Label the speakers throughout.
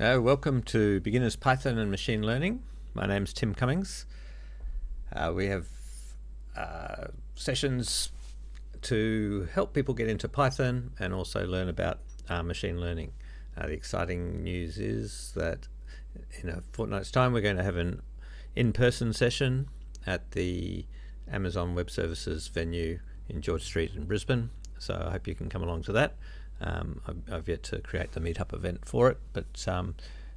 Speaker 1: Welcome to Beginners Python and Machine Learning. My name's Tim Cummings. We have sessions to help people get into Python and also learn about machine learning. The exciting news is that in a fortnight's time we're going to have an in-person session at the Amazon Web Services venue in George Street in Brisbane. So I hope you can come along to that. I've yet to create the meetup event for it, but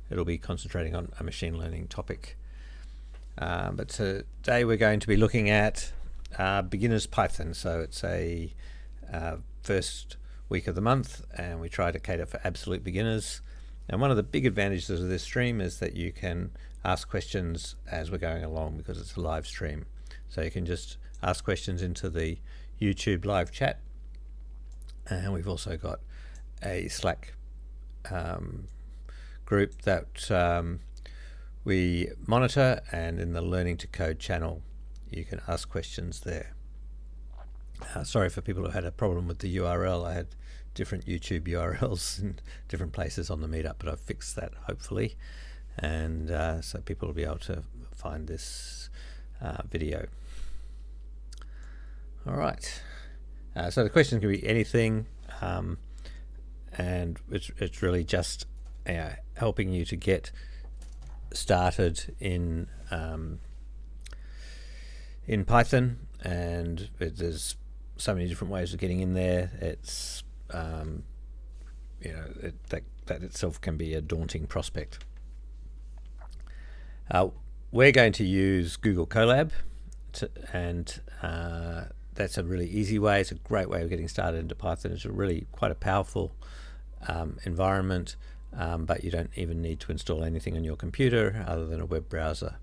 Speaker 1: it'll be concentrating on a machine learning topic. But today we're going to be looking at Beginners Python. So it's a first week of the month, and we try to cater for absolute beginners. And one of the big advantages of this stream is that you can ask questions as we're going along because it's a live stream. So you can just ask questions into the YouTube live chat. And we've also got a Slack group that we monitor, and in the Learning to Code channel you can ask questions there. Sorry for people who had a problem with the URL. I had different YouTube URLs in different places on the meetup, but I've fixed that hopefully, and so people will be able to find this video. All right. So the question can be anything, and it's really just helping you to get started in Python, and there's so many different ways of getting in there. It's that itself can be a daunting prospect. We're going to use Google Colab, and that's a really easy way. It's a great way of getting started into Python. It's really quite a powerful environment, but you don't even need to install anything on your computer other than a web browser.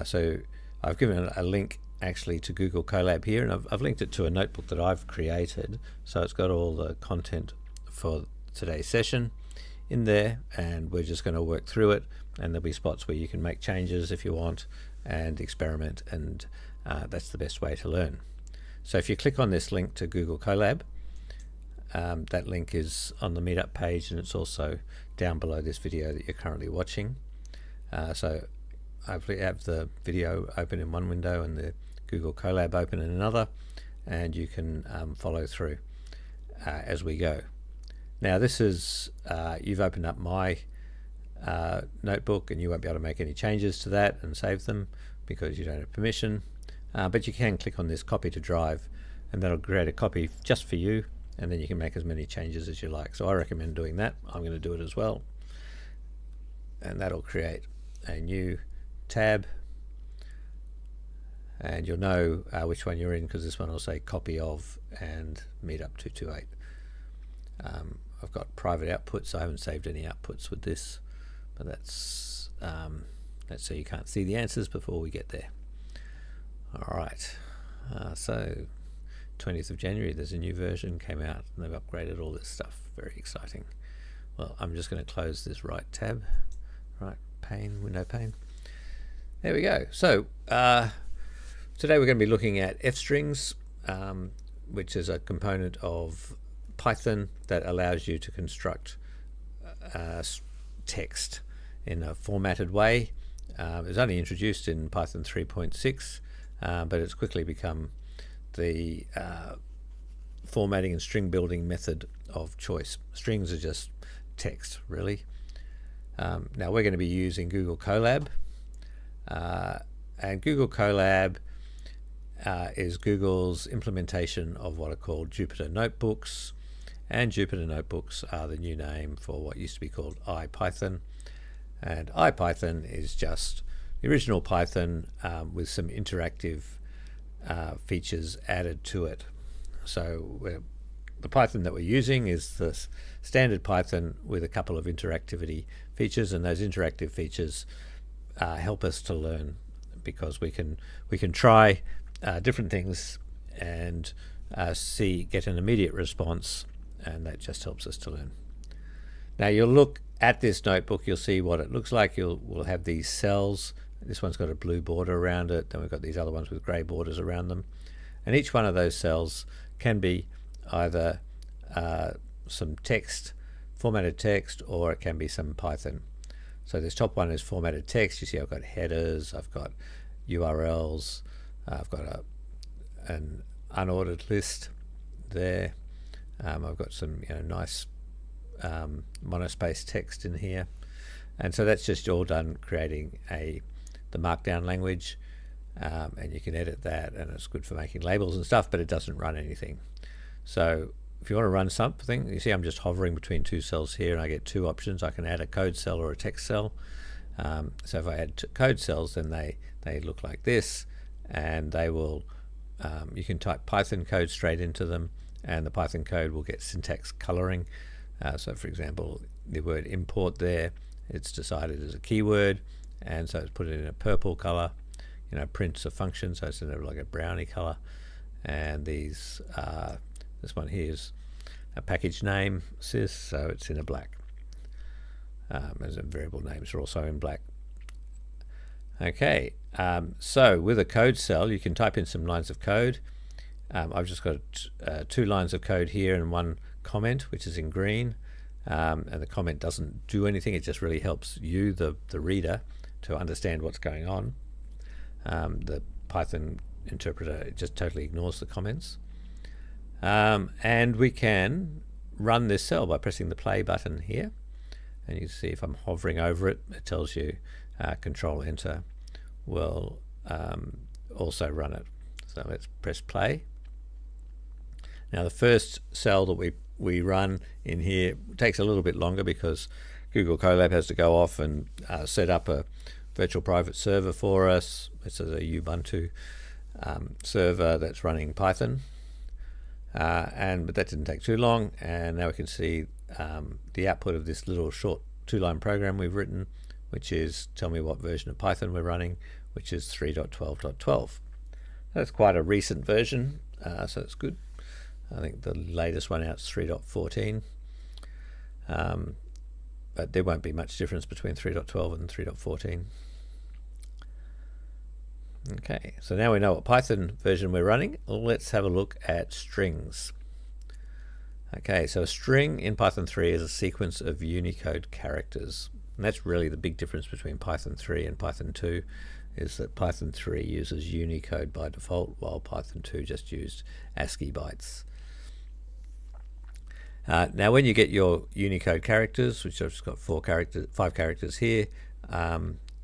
Speaker 1: So I've given a link actually to Google Colab here, and I've linked it to a notebook that I've created. So it's got all the content for today's session in there, and we're just going to work through it, and there'll be spots where you can make changes if you want and experiment, and that's the best way to learn. So if you click on this link to Google Colab, that link is on the meetup page, and it's also down below this video that you're currently watching. So hopefully you have the video open in one window and the Google Colab open in another, and you can follow through as we go. Now this is, you've opened up my notebook, and you won't be able to make any changes to that and save them because you don't have permission. But you can click on this copy to drive, and that'll create a copy just for you, and then you can make as many changes as you like. So I recommend doing that. I'm going to do it as well, and that'll create a new tab, and you'll know which one you're in because this one will say copy of and meetup 228. I've got private outputs. I haven't saved any outputs with this, but that's so you can't see the answers before we get there. All right, so 20th of January, there's a new version came out, and they've upgraded all this stuff. Very exciting. Well, I'm just going to close this right tab, right pane, window pane. There we go. So today we're going to be looking at f-strings, which is a component of Python that allows you to construct text in a formatted way. It was only introduced in Python 3.6, but it's quickly become the formatting and string building method of choice. Strings are just text, really. Now we're going to be using Google Colab, and Google Colab is Google's implementation of what are called Jupyter Notebooks, and Jupyter Notebooks are the new name for what used to be called IPython, and IPython is just the original Python with some interactive features added to it. So the Python that we're using is the standard Python with a couple of interactivity features, and those interactive features help us to learn because we can try different things and get an immediate response, and that just helps us to learn. Now you'll look at this notebook, you'll see what it looks like. We'll have these cells. This one's got a blue border around it, then we've got these other ones with grey borders around them, and each one of those cells can be either some text formatted text, or it can be some Python. So this top one is formatted text. You see I've got headers, I've got URLs, I've got an unordered list there. I've got some nice monospace text in here, and so that's just all done creating the markdown language, and you can edit that, and it's good for making labels and stuff, but it doesn't run anything. So if you want to run something, you see I'm just hovering between two cells here, and I get two options. I can add a code cell or a text cell. So if I add code cells, then they look like this, and they will you can type Python code straight into them, and the Python code will get syntax coloring. So for example, the word import there, it's decided as a keyword, and so it's put it in a purple color. Print's a function, so it's in like a brownie color. And these this one here is a package name sys, so it's in a black. As in variable names are also in black. Okay, so with a code cell, you can type in some lines of code. I've just got 2 lines of code here and 1 comment, which is in green. And the comment doesn't do anything. It just really helps you, the reader, to understand what's going on. The Python interpreter just totally ignores the comments. And we can run this cell by pressing the play button here. And you can see if I'm hovering over it, it tells you Control Enter will also run it. So let's press play. Now the first cell that we run in here takes a little bit longer because Google Colab has to go off and set up a virtual private server for us. This is a Ubuntu server that's running Python. But that didn't take too long, and now we can see the output of this little short 2-line program we've written, which is tell me what version of Python we're running, which is 3.12.12. That's quite a recent version, so it's good. I think the latest one out is 3.14, but there won't be much difference between 3.12 and 3.14. Okay, so now we know what Python version we're running. Let's have a look at strings. Okay, so a string in Python 3 is a sequence of Unicode characters. And that's really the big difference between Python 3 and Python 2, is that Python 3 uses Unicode by default, while Python 2 just used ASCII bytes. Now when you get your Unicode characters, which I've just got 5 characters here,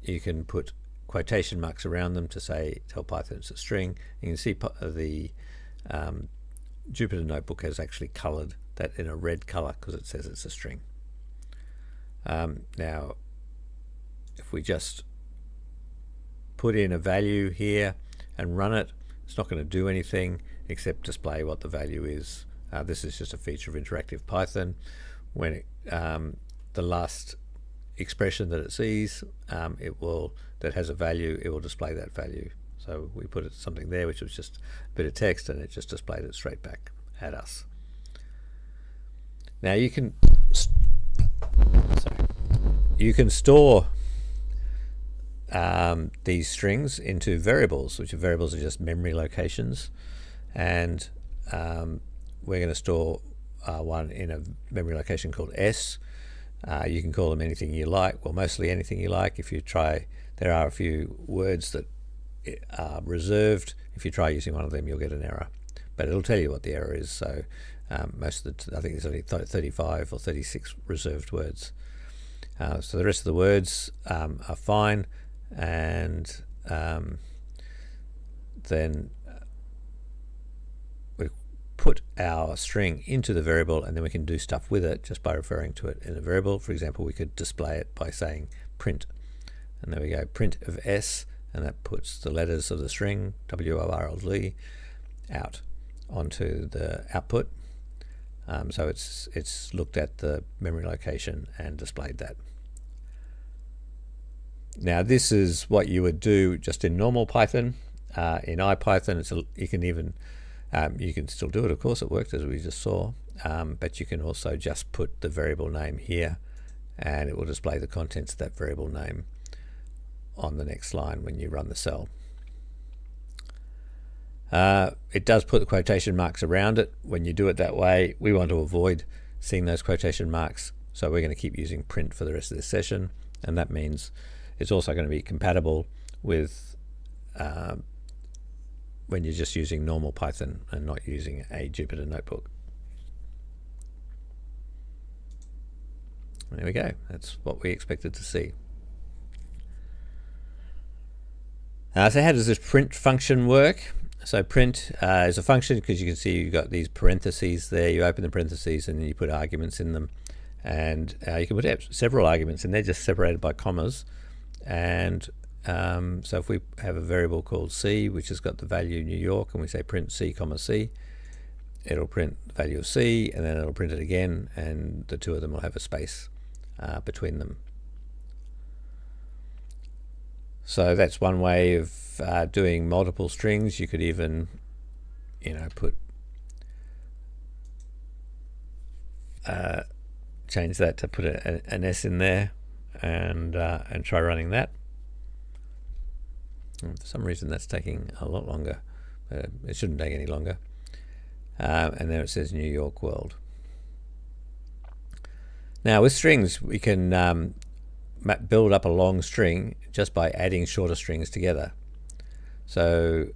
Speaker 1: you can put quotation marks around them to tell Python it's a string. You can see the Jupyter Notebook has actually colored that in a red color because it says it's a string. Now if we just put in a value here and run it, it's not going to do anything except display what the value is. This is just a feature of interactive Python. When the last expression that it sees, that has a value, it will display that value. So we put something there which was just a bit of text, and it just displayed it straight back at us. Now you can store these strings into variables, which variables are just memory locations, and we're going to store one in a memory location called S. You can call them anything you like, well, mostly anything you like. If you try, there are a few words that are reserved. If you try using one of them, you'll get an error, but it'll tell you what the error is. So most of I think there's only 35 or 36 reserved words. So the rest of the words are fine, and then we put our string into the variable, and then we can do stuff with it just by referring to it in a variable. For example, we could display it by saying print, and there we go, print of S, and that puts the letters of the string WORLD out onto the output. So it's looked at the memory location and displayed that. Now this is what you would do just in normal Python. In IPython, you can still do it, of course, it worked as we just saw, but you can also just put the variable name here, and it will display the contents of that variable name on the next line when you run the cell. It does put the quotation marks around it. When you do it that way, we want to avoid seeing those quotation marks So we're going to keep using print for the rest of this session, and that means it's also going to be compatible with when you're just using normal Python and not using a Jupyter notebook. There we go. That's what we expected to see. So how does this print function work? So print is a function because you can see you've got these parentheses there. You open the parentheses and then you put arguments in them. And you can put several arguments and they're just separated by commas. And so if we have a variable called C, which has got the value New York, and we say print C, comma C, it'll print the value of C, and then it'll print it again, and the two of them will have a space between them. So that's one way of doing multiple strings. You could even, put change that to put an S in there, and try running that. And for some reason, that's taking a lot longer. It shouldn't take any longer. And there it says New York World. Now with strings, we can build up a long string just by adding shorter strings together. So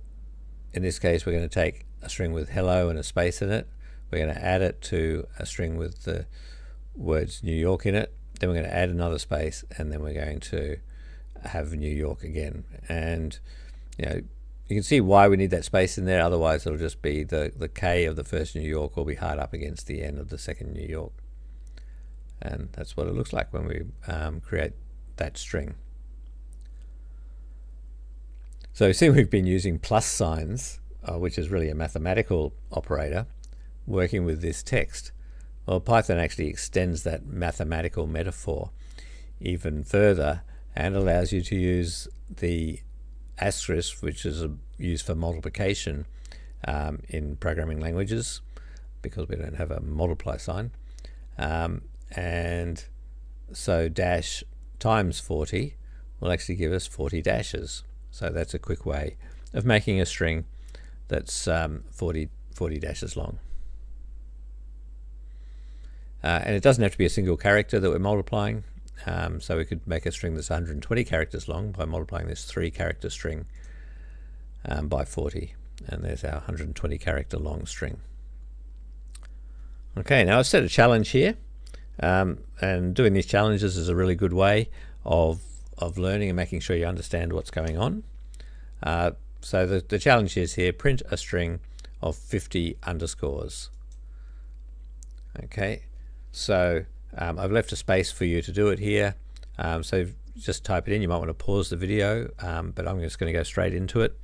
Speaker 1: in this case, we're going to take a string with hello and a space in it. We're going to add it to a string with the words New York in it. Then we're going to add another space, and then we're going to have New York again. And you can see why we need that space in there. Otherwise, it'll just be the K of the first New York will be hard up against the N of the second New York. And that's what it looks like when we create that string. So you see we've been using plus signs, which is really a mathematical operator, working with this text. Well, Python actually extends that mathematical metaphor even further and allows you to use the asterisk, which is used for multiplication in programming languages, because we don't have a multiply sign. And so dash times 40 will actually give us 40 dashes. So that's a quick way of making a string that's 40 dashes long. And it doesn't have to be a single character that we're multiplying. So we could make a string that's 120 characters long by multiplying this 3-character string by 40. And there's our 120 character long string. Okay, now I've set a challenge here. And doing these challenges is a really good way of learning and making sure you understand what's going on. So the challenge is here, print a string of 50 underscores. Okay, so I've left a space for you to do it here. So just type it in. You might want to pause the video, but I'm just going to go straight into it.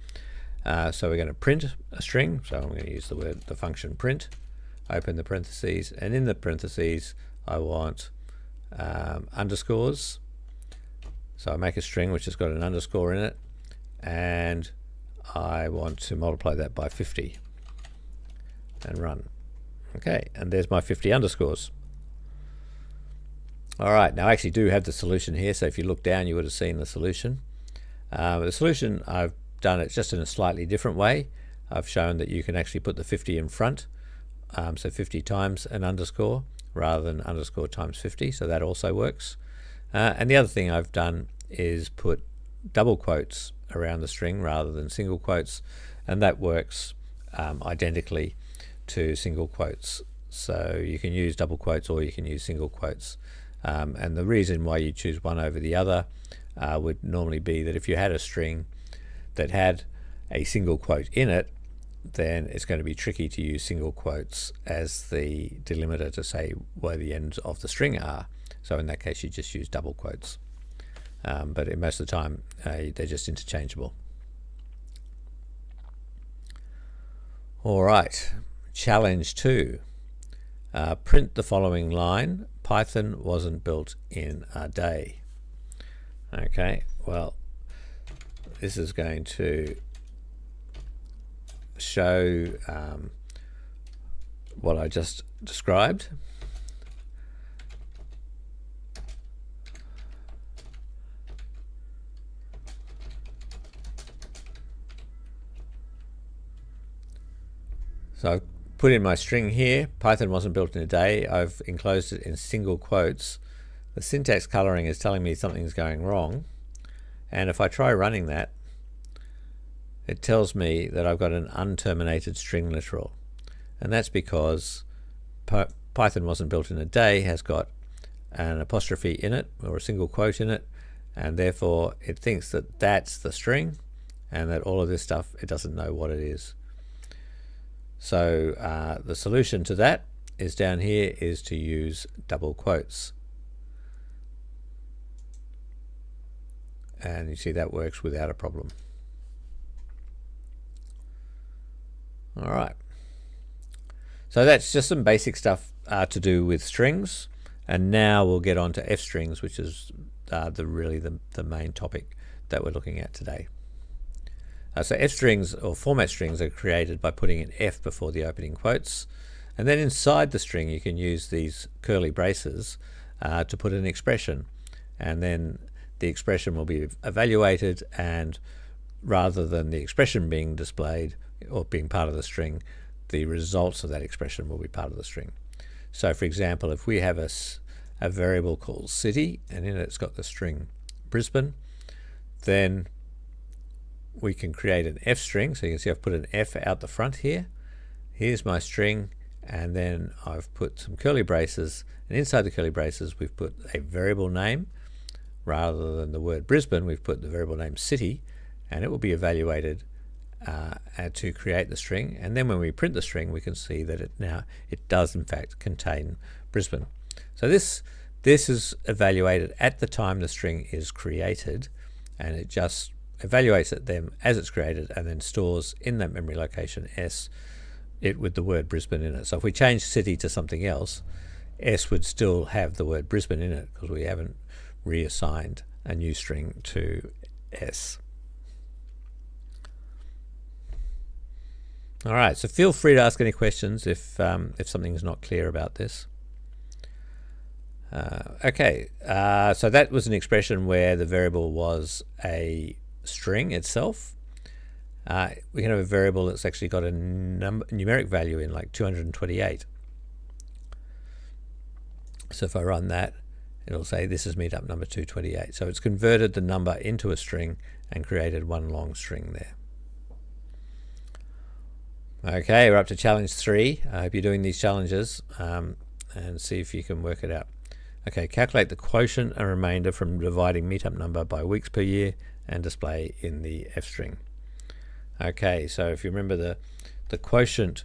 Speaker 1: So we're going to print a string. So I'm going to use the function print, open the parentheses, and in the parentheses, I want underscores. So I make a string which has got an underscore in it, and I want to multiply that by 50 and run. Okay, and there's my 50 underscores. All right, now I actually do have the solution here, so if you look down you would have seen the solution. The solution, I've done it just in a slightly different way. I've shown that you can actually put the 50 in front, so 50 times an underscore rather than underscore times 50, so that also works. And the other thing I've done is put double quotes around the string rather than single quotes, and that works identically to single quotes. So you can use double quotes or you can use single quotes. And the reason why you choose one over the other would normally be that if you had a string that had a single quote in it, then it's going to be tricky to use single quotes as the delimiter to say where the ends of the string are. So in that case, you just use double quotes. But in most of the time, they're just interchangeable. All right, challenge 2. Print the following line: Python wasn't built in a day. Okay, well, this is going to show what I just described. So I've put in my string here. Python wasn't built in a day. I've enclosed it in single quotes. The syntax coloring is telling me something's going wrong. And if I try running that, it tells me that I've got an unterminated string literal. And that's because Python wasn't built in a day has got an apostrophe in it, or a single quote in it, and therefore it thinks that that's the string, and that all of this stuff, it doesn't know what it is. So the solution to that is down here, is to use double quotes. And you see that works without a problem. All right. So that's just some basic stuff to do with strings. And now we'll get on to F strings, which is really the main topic that we're looking at today. So F strings, or format strings, are created by putting an F before the opening quotes, and then inside the string you can use these curly braces to put an expression, and then the expression will be evaluated, and rather than the expression being displayed or being part of the string, the results of that expression will be part of the string. So for example, if we have a variable called city, and in it it's got the string Brisbane, then we can create an F string. So you can see I've put an F out the front here. Here's my string, and then I've put some curly braces, and inside the curly braces we've put a variable name. Rather than the word Brisbane, we've put the variable name city, and it will be evaluated to create the string. And then when we print the string, we can see that it does in fact contain Brisbane. So this is evaluated at the time the string is created, and it just evaluates it then as it's created, and then stores in that memory location S it with the word Brisbane in it. So if we change city to something else, S would still have the word Brisbane in it, because we haven't reassigned a new string to S. All right, so feel free to ask any questions if something is not clear about this. Okay, so that was an expression where the variable was a string itself. We can have a variable that's actually got a numeric value in, like 228. So if I run that, it'll say this is meetup number 228. So it's converted the number into a string and created one long string there. Okay, we're up to challenge 3. I hope you're doing these challenges and see if you can work it out. Okay, calculate the quotient and remainder from dividing meetup number by weeks per year and display in the F string. Okay, so if you remember the quotient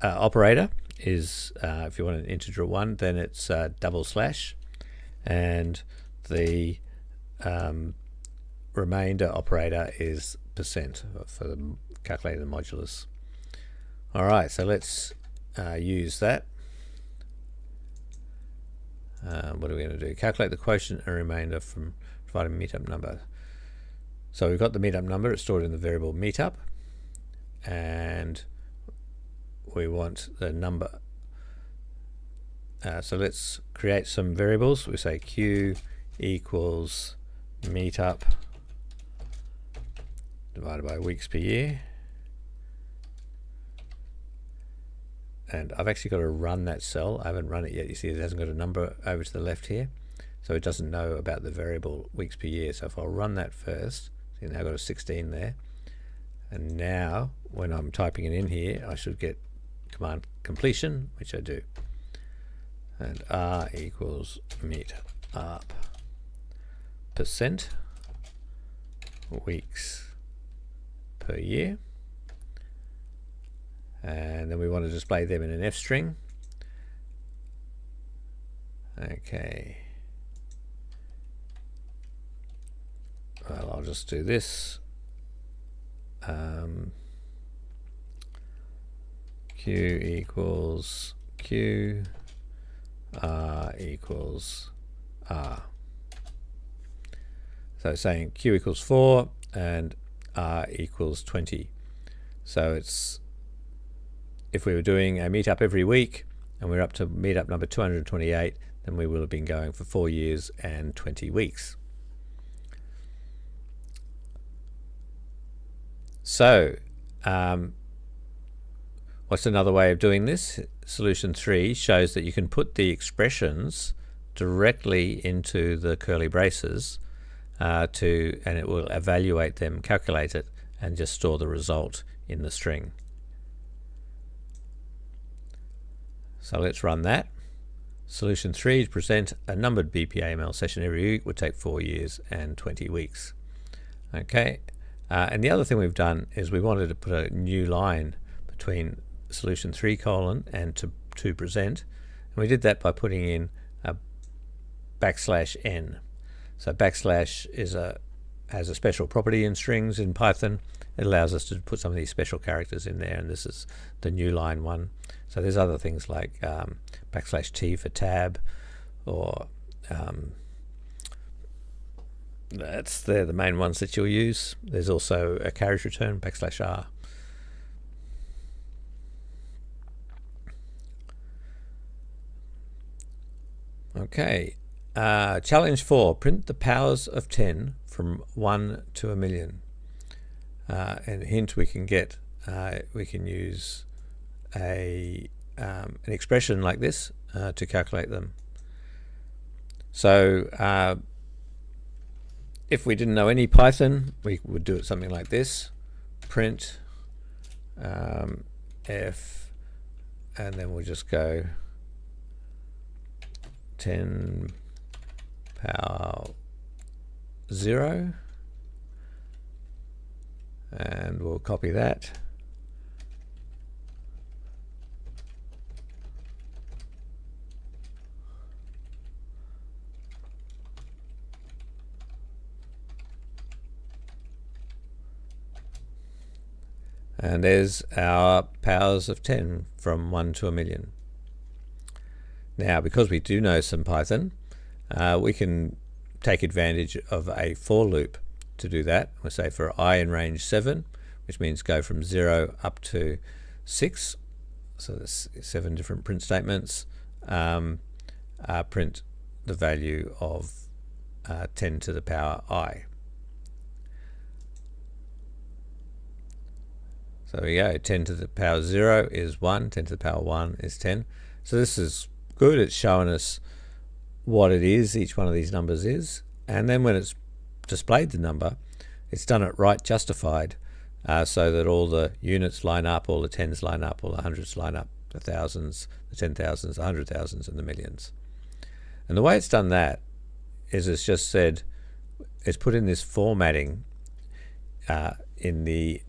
Speaker 1: operator is, if you want an integer 1, then it's double slash, and the remainder operator is percent for calculating the modulus. All right, so let's use that. What are we going to do? Calculate the quotient and remainder from providing meetup number. So we've got the meetup number, it's stored in the variable meetup, and we want the number. So let's create some variables. We say Q equals meetup divided by weeks per year. And I've actually got to run that cell. I haven't run it yet. You see it hasn't got a number over to the left here, so it doesn't know about the variable weeks per year. So if I'll run that first, see, now I've got a 16 there, and now when I'm typing it in here, I should get command completion, which I do, and R equals meetup percent weeks per year. And then we want to display them in an F string. Okay. Well, I'll just do this. Q equals Q, R equals R. So saying Q equals 4 and R equals 20. So it's, if we were doing a meetup every week and we're up to meetup number 228, then we will have been going for 4 years and 20 weeks. So what's another way of doing this? Solution 3 shows that you can put the expressions directly into the curly braces and it will evaluate them, calculate it, and just store the result in the string. So let's run that. Solution 3 to present a numbered BPA-ML session every week would take 4 years and 20 weeks. Okay, and the other thing we've done is we wanted to put a new line between solution 3 colon and to present, and we did that by putting in a \n. So backslash has a special property in strings in Python. It allows us to put some of these special characters in there, and this is the new line one. So there's other things like \t for tab, or they're the main ones that you'll use. There's also a carriage return \r. Okay, challenge 4, print the powers of 10 from 1 to 1,000,000. And hint we can get, we can use an expression like this to calculate them. So if we didn't know any Python, we would do it something like this: print f, and then we'll just go 10 power 0, and we'll copy that. And there's our powers of 10 from 1 to 1,000,000. Now, because we do know some Python, we can take advantage of a for loop to do that. We'll say for I in range 7, which means go from 0 up to 6. So there's 7 different print statements. Print the value of 10 to the power I. So we go, 10 to the power 0 is 1, 10 to the power 1 is 10. So this is good. It's showing us what it is, each one of these numbers is. And then when it's displayed the number, it's done it right justified, so that all the units line up, all the tens line up, all the hundreds line up, the thousands, the 10,000s, the 100,000s, and the millions. And the way it's done that is it's just said, it's put in this formatting in the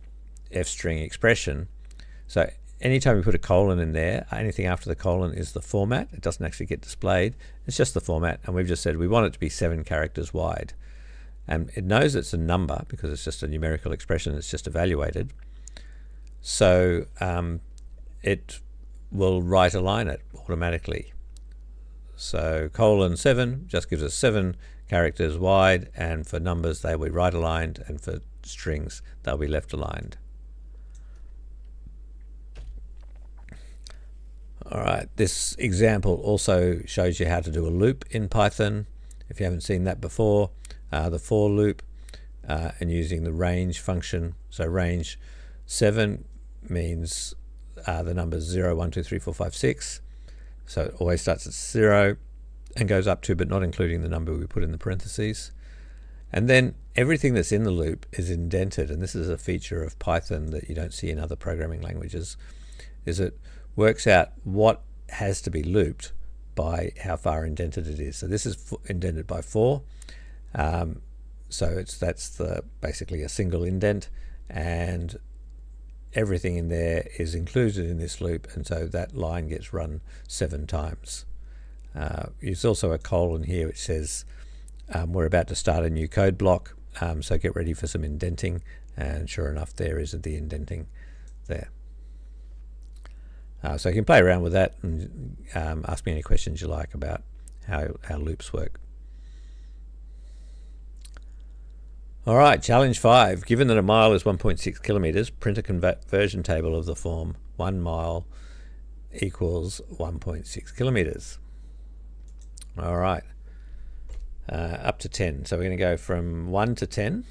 Speaker 1: f-string expression. So anytime you put a colon in there, anything after the colon is the format. It doesn't actually get displayed. It's just the format, and we've just said we want it to be 7 characters wide. And it knows it's a number because it's just a numerical expression. It's just evaluated. So it will right align it automatically. So :7 just gives us 7 characters wide, and for numbers they will be right aligned, and for strings they'll be left aligned. All right, this example also shows you how to do a loop in Python. If you haven't seen that before, the for loop and using the range function. So range 7 means the numbers 0, 1, 2, 3, 4, 5, 6. So it always starts at 0 and goes up to, but not including the number we put in the parentheses. And then everything that's in the loop is indented, and this is a feature of Python that you don't see in other programming languages, is it works out what has to be looped by how far indented it is. So this is indented by 4. So that's basically a single indent, and everything in there is included in this loop, and so that line gets run 7 times. There's also a colon here which says we're about to start a new code block, so get ready for some indenting, and sure enough there is the indenting there. So you can play around with that and ask me any questions you like about how loops work. All right, challenge 5. Given that a mile is 1.6 kilometers, print a conversion table of the form 1 mile equals 1.6 kilometers. All right, up to 10. So we're going to go from 1 to 10.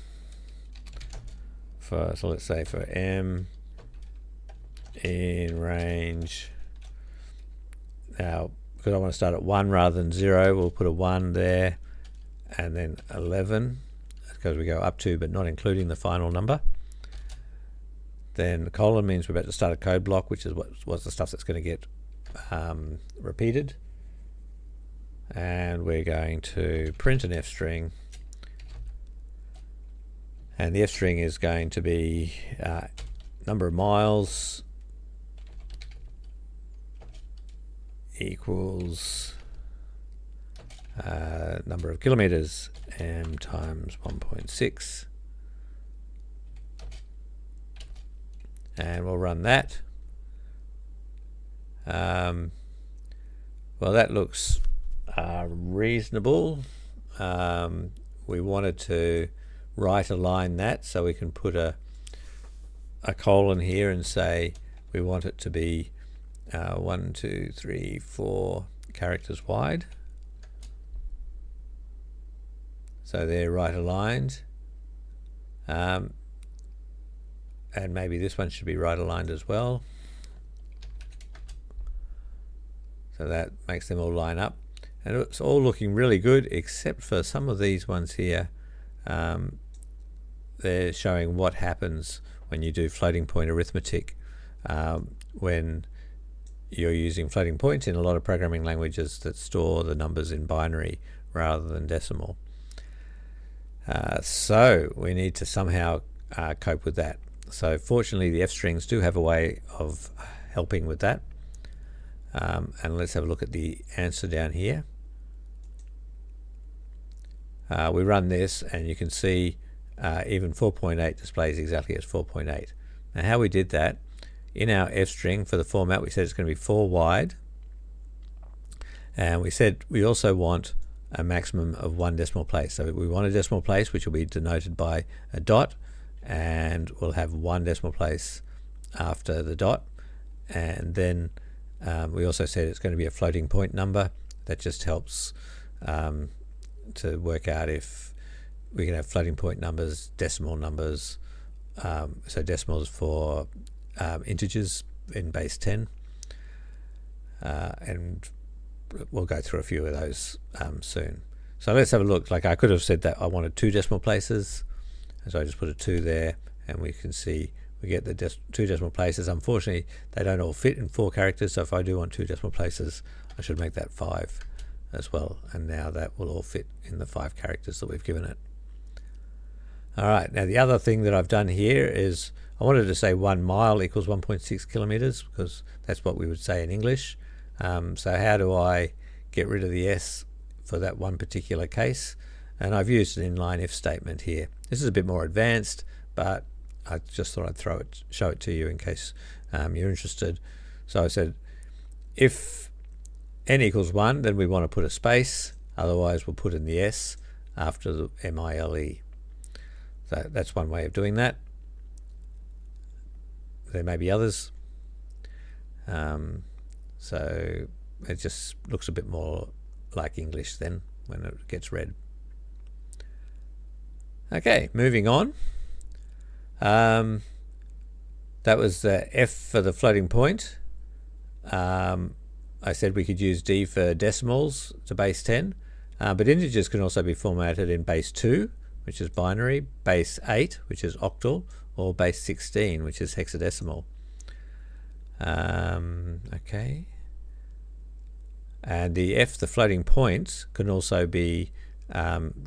Speaker 1: so let's say for M in range. Now, because I want to start at 1 rather than 0, we'll put a 1 there, and then 11, because we go up to but not including the final number. Then the colon means we're about to start a code block, which is what's the stuff that's going to get repeated. And we're going to print an F string, and the F string is going to be number of miles equals number of kilometers, m times 1.6, and we'll run that. Well, that looks reasonable. We wanted to right align that, so we can put a colon here and say we want it to be 1, 2, 3, 4 characters wide. So they're right aligned. And maybe this one should be right aligned as well. So that makes them all line up. And it's all looking really good, except for some of these ones here. They're showing what happens when you do floating point arithmetic. When you're using floating points in a lot of programming languages that store the numbers in binary rather than decimal. So we need to somehow cope with that. So fortunately the F strings do have a way of helping with that. And let's have a look at the answer down here. We run this and you can see even 4.8 displays exactly as 4.8. Now how we did that, in our F string for the format we said it's going to be 4 wide, and we said we also want a maximum of 1 decimal place. So we want a decimal place which will be denoted by a dot, and we'll have 1 decimal place after the dot. And then we also said it's going to be a floating point number. That just helps to work out if we can have floating point numbers, decimal numbers, so decimals for integers in base 10, and we'll go through a few of those soon. So let's have a look. Like I could have said that I wanted 2 decimal places, and so I just put a 2 there, and we can see we get the 2 decimal places. Unfortunately they don't all fit in 4 characters, so if I do want 2 decimal places I should make that 5 as well, and now that will all fit in the 5 characters that we've given it. Alright, now the other thing that I've done here is I wanted to say 1 mile equals 1.6 kilometers, because that's what we would say in English. So how do I get rid of the S for that one particular case? And I've used an inline if statement here. This is a bit more advanced, but I just thought I'd show it to you in case you're interested. So I said if n equals 1, then we want to put a space, otherwise we'll put in the S after the MILE. So that's one way of doing that. There may be others. So it just looks a bit more like English then when it gets read. Okay, moving on. That was the F for the floating point. I said we could use D for decimals to base 10, but integers can also be formatted in base 2, which is binary, base 8, which is octal, or base 16, which is hexadecimal. Okay. And the F, the floating point, can also be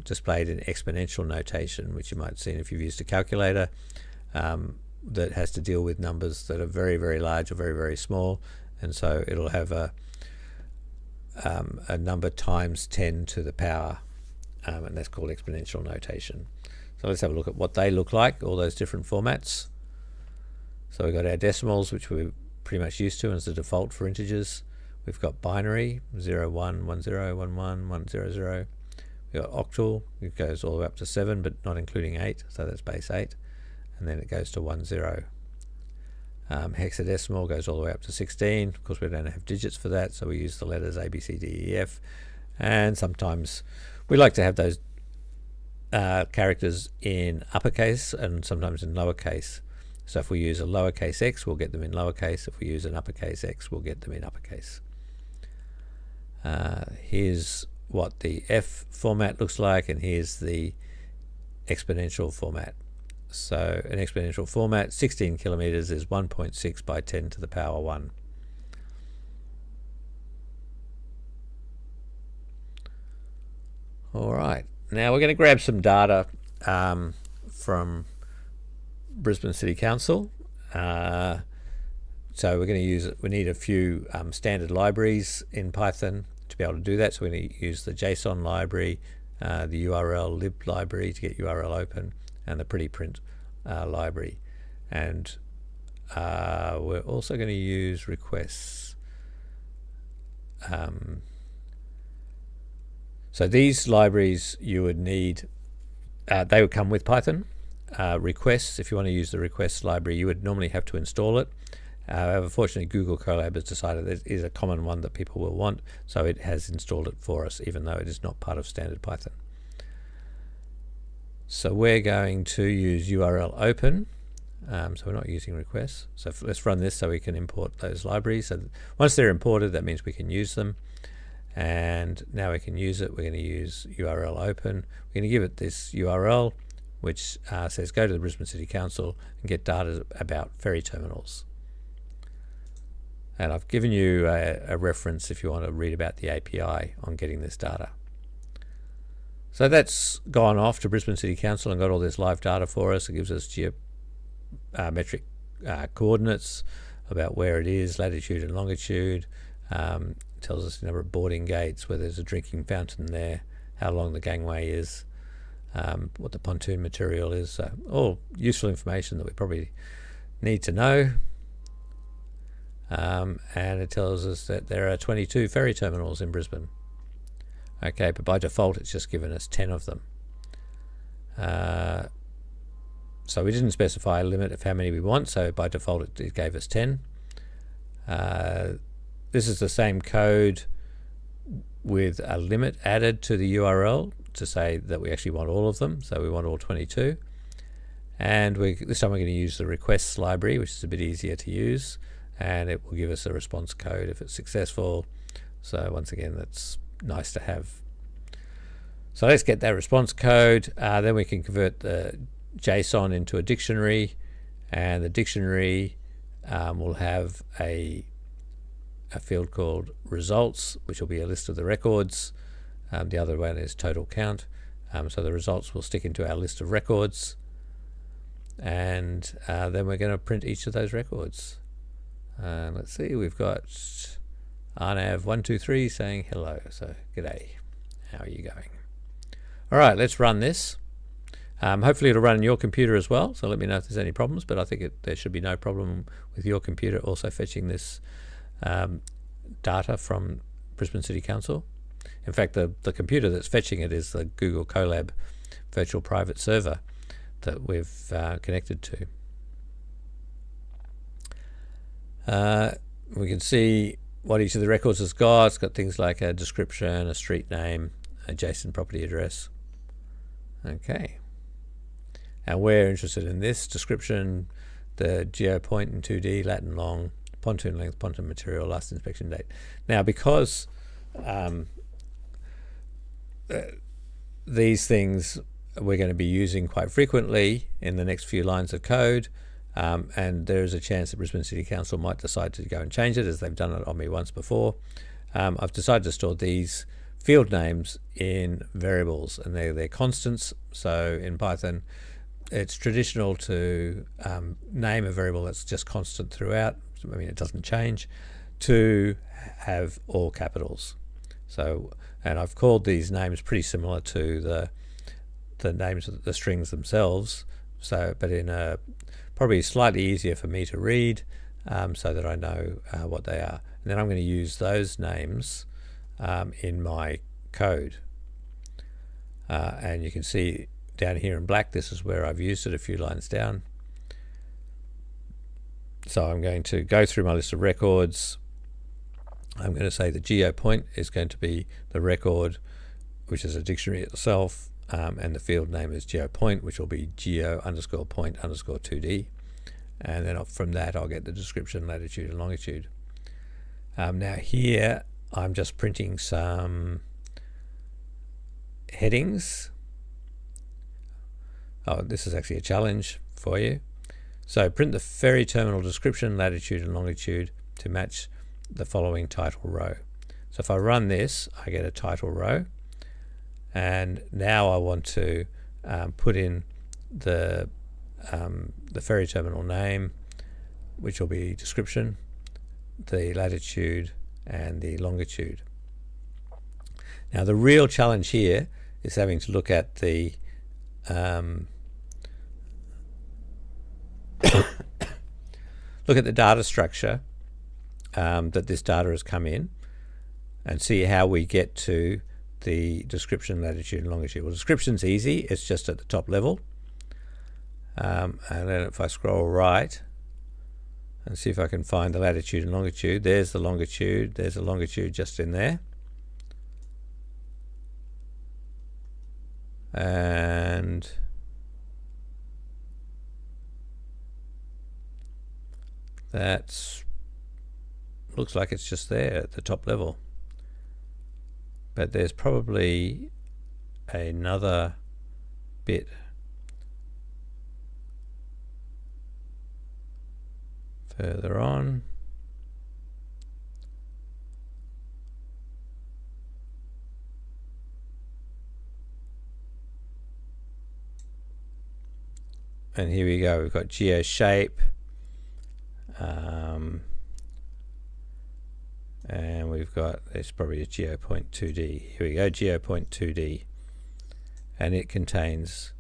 Speaker 1: displayed in exponential notation, which you might have seen if you've used a calculator that has to deal with numbers that are very, very large or very, very small. And so it'll have a number times 10 to the power, and that's called exponential notation. So let's have a look at what they look like, all those different formats. So we've got our decimals, which we're pretty much used to as the default for integers. We've got binary, 0, 1, 1, 0, 1, 1, 1, 0, 0. We've got octal, it goes all the way up to 7, but not including 8, so that's base 8. And then it goes to 1, 0. Hexadecimal goes all the way up to 16. Of course, we don't have digits for that, so we use the letters A, B, C, D, E, F. And sometimes we like to have those characters in uppercase and sometimes in lowercase. So if we use a lowercase x, we'll get them in lowercase. If we use an uppercase x, we'll get them in uppercase. Here's what the F format looks like, and here's the exponential format. So an exponential format, 16 kilometers is 1.6 by 10 to the power 1. All right, now we're going to grab some data from Brisbane City Council. So we're going to use, we need a few standard libraries in Python to be able to do that. So we're going to use the JSON library, the URL lib library to get URL open, and the pretty print library. And we're also going to use requests. So these libraries you would need, they would come with Python. Requests, if you want to use the requests library, you would normally have to install it. However, fortunately, Google Colab has decided that it is a common one that people will want, so it has installed it for us, even though it is not part of standard Python. So we're going to use URL open. So we're not using requests. So let's run this so we can import those libraries. So once they're imported, that means we can use them. And now we can use it. We're going to use URL open. We're going to give it this URL, which says go to the Brisbane City Council and get data about ferry terminals. And I've given you a reference if you want to read about the API on getting this data. So that's gone off to Brisbane City Council and got all this live data for us. It gives us geometric coordinates about where it is, latitude and longitude. Tells us the number of boarding gates, whether there's a drinking fountain there, how long the gangway is, what the pontoon material is. So all useful information that we probably need to know. And it tells us that there are 22 ferry terminals in Brisbane. Okay, but by default it's just given us 10 of them. So we didn't specify a limit of how many we want, so by default it gave us 10. This is the same code with a limit added to the URL to say that we actually want all of them, so we want all 22. And this time we're going to use the requests library, which is a bit easier to use, and it will give us a response code if it's successful. So once again, that's nice to have. So let's get that response code. Then we can convert the JSON into a dictionary, and the dictionary will have a field called results, which will be a list of the records. The other one is total count. So the results will stick into our list of records, and then we're going to print each of those records. Let's see, we've got Arnav123 saying hello. So g'day, how are you going? All right, let's run this. Hopefully it'll run on your computer as well, so let me know if there's any problems, but I think there should be no problem with your computer also fetching this data from Brisbane City Council. In fact, the computer that's fetching it is the Google Colab virtual private server that we've connected to. We can see what each of the records has got. It's got things like a description, a street name, adjacent property address. Okay. And we're interested in this description, the geo point in 2D, Latin long, pontoon length, pontoon material, last inspection date. Now, because these things we're going to be using quite frequently in the next few lines of code, and there is a chance that Brisbane City Council might decide to go and change it, as they've done it on me once before. I've decided to store these field names in variables, and they're constants. So in Python, it's traditional to name a variable that's just constant throughout. I mean, it doesn't change, to have all capitals. So, and I've called these names pretty similar to the names of the strings themselves. So, but in a probably slightly easier for me to read, so that I know what they are. And then I'm going to use those names in my code. And you can see down here in black, this is where I've used it a few lines down. So I'm going to go through my list of records. I'm going to say the geo point is going to be the record, which is a dictionary itself, and the field name is geopoint, which will be geo_point_2D, and then from that I'll get the description, latitude and longitude. Now here I'm just printing some headings. Oh, this is actually a challenge for you. So print the ferry terminal description, latitude and longitude to match the following title row. So if I run this, I get a title row, and now I want to put in the ferry terminal name, which will be description, the latitude and the longitude. Now the real challenge here is having to look at the look at the data structure that this data has come in, and see how we get to the description, latitude and longitude. Well, description's easy, it's just at the top level. And then if I scroll right and see if I can find the latitude and longitude, there's the longitude just in there. And that looks like it's just there at the top level. But there's probably another bit further on. And here we go, we've got geo shape, and we've got, it's probably a geopoint 2D. Here we go, geopoint 2D, and it contains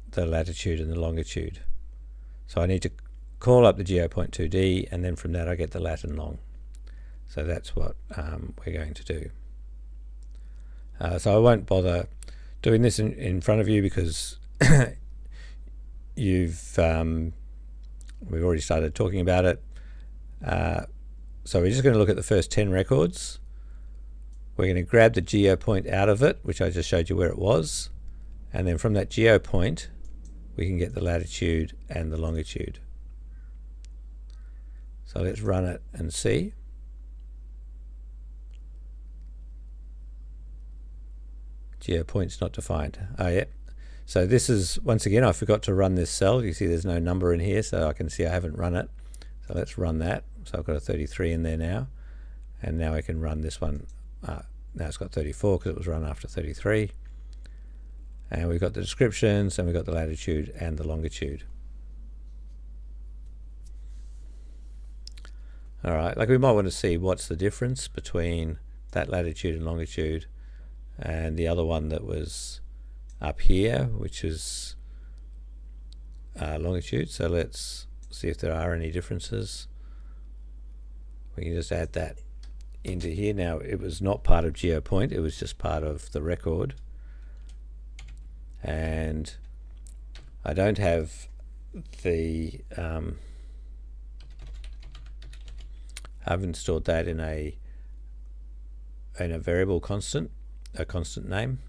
Speaker 1: the latitude and the longitude. So I need to call up the geopoint 2D, and then from that I get the lat and long. So that's what we're going to do. So I won't bother doing this in front of you, because we've already started talking about it. So we're just going to look at the first 10 records. We're going to grab the geopoint out of it, which I just showed you where it was, and then from that geopoint we can get the latitude and the longitude. So let's run it and see. Geopoint's not defined. Oh yeah. So this is, once again, I forgot to run this cell. You see there's no number in here, so I can see I haven't run it. So let's run that. So I've got a 33 in there now, and now I can run this one. Now it's got 34 because it was run after 33. And we've got the descriptions, and we've got the latitude and the longitude. All right, like we might want to see what's the difference between that latitude and longitude and the other one that was up here, which is longitude. So let's see if there are any differences. We can just add that into here. Now it was not part of geopoint, it was just part of the record, and I don't have the I've installed that in a variable constant, a constant name.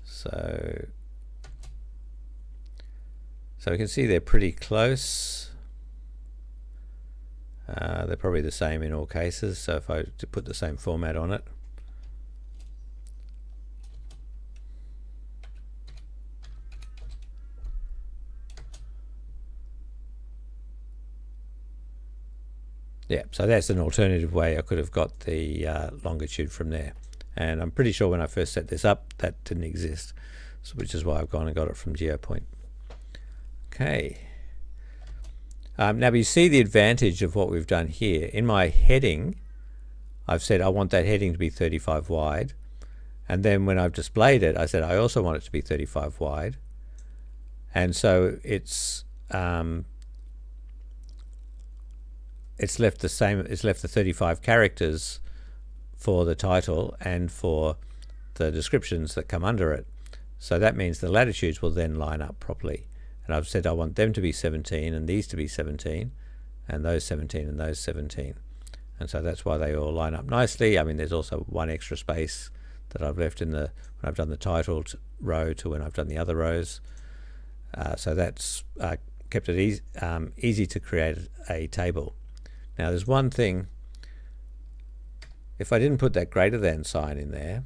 Speaker 1: So we can see they're pretty close. They're probably the same in all cases, so if I to put the same format on it, yeah, so that's an alternative way I could have got the longitude from there. And I'm pretty sure when I first set this up that didn't exist, so which is why I've gone and got it from geopoint. Okay. Now you see the advantage of what we've done here. In my heading, I've said I want that heading to be 35 wide, and then when I've displayed it, I said I also want it to be 35 wide, and so it's left the same. It's left the 35 characters for the title and for the descriptions that come under it. So that means the latitudes will then line up properly. And I've said I want them to be 17 and these to be 17 and those 17 and those 17. And so that's why they all line up nicely. I mean, there's also one extra space that I've left in when I've done the titled row to when I've done the other rows. So that's kept it easy to create a table. Now there's one thing, if I didn't put that greater than sign in there,